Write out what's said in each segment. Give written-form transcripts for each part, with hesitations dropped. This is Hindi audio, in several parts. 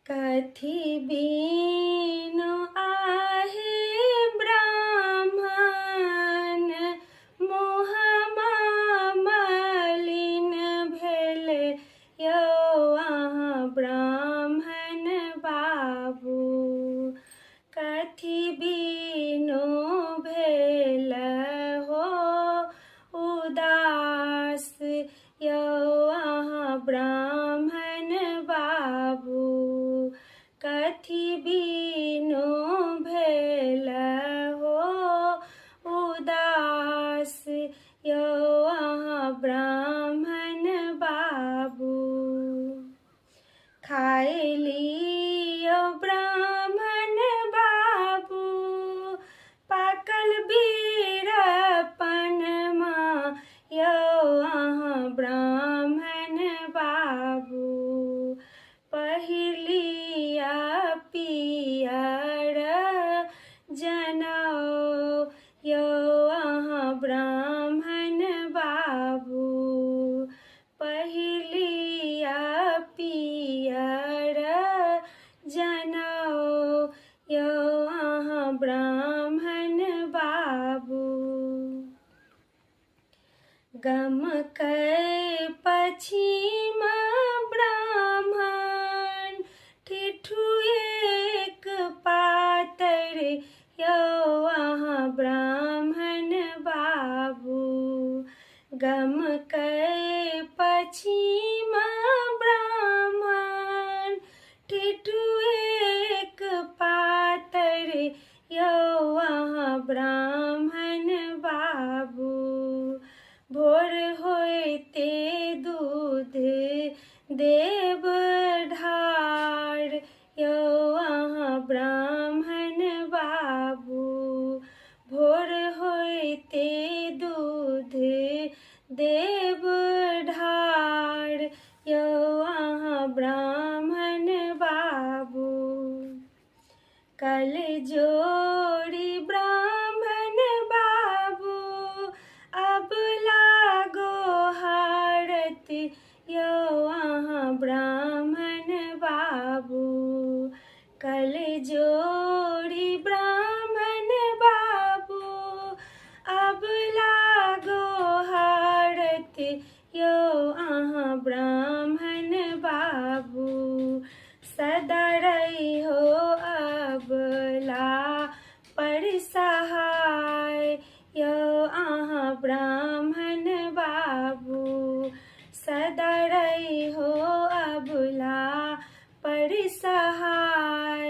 कथी बीनु आहे ब्राह्मण मुँहमा मलिन भेल यौ अहाँ ब्राह्मण बाबू। कथी बीनु भेल हो उदास यौ अहाँ ब्राह्मण बाबू। कथी बीनु भेल हो उदास यौ अहाँ ब्राह्मण बाबू। खाय लियौ ब्राह्मण बाबू पाकल बीरपनमा यौ अहाँ ब्राह्मण बाबू। पहिलिया पियर जनौ यौ अहाँ ब्राह्मण बाबू। पहिलिया पियर जनौ यौ अहाँ ब्राह्मण बाबू। गमकै पछिम ब्राह्मण ठिठुएक पातर यौ अहाँ ब्राह्मण बाबू। गमकै पछिम ब्राह्मण ठिठुएक पातर यौ अहाँ ब्राह्मण बाबू। भोर होइते दूध देब ढार यौ अहाँ ब्राह्मण बाबू। भोर होइते दूध देब ढार यौ अहाँ ब्राह्मण बाबू। कल जोड़ी ब्राह्मण बाबू अब लागो हारत यौ अहाँ ब्राह्मण बाबू। कल जोड़ी ब्राह्मण बाबू अब लागो हारत यौ अहाँ ब्राह्मण बाबू। सदा रहिहो अबला पर सहाय यौ अहाँ ब्राह्मण बाबू। सदा रहिहो अबला पर सहाय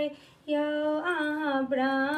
यौ अहाँ ब्राह्मण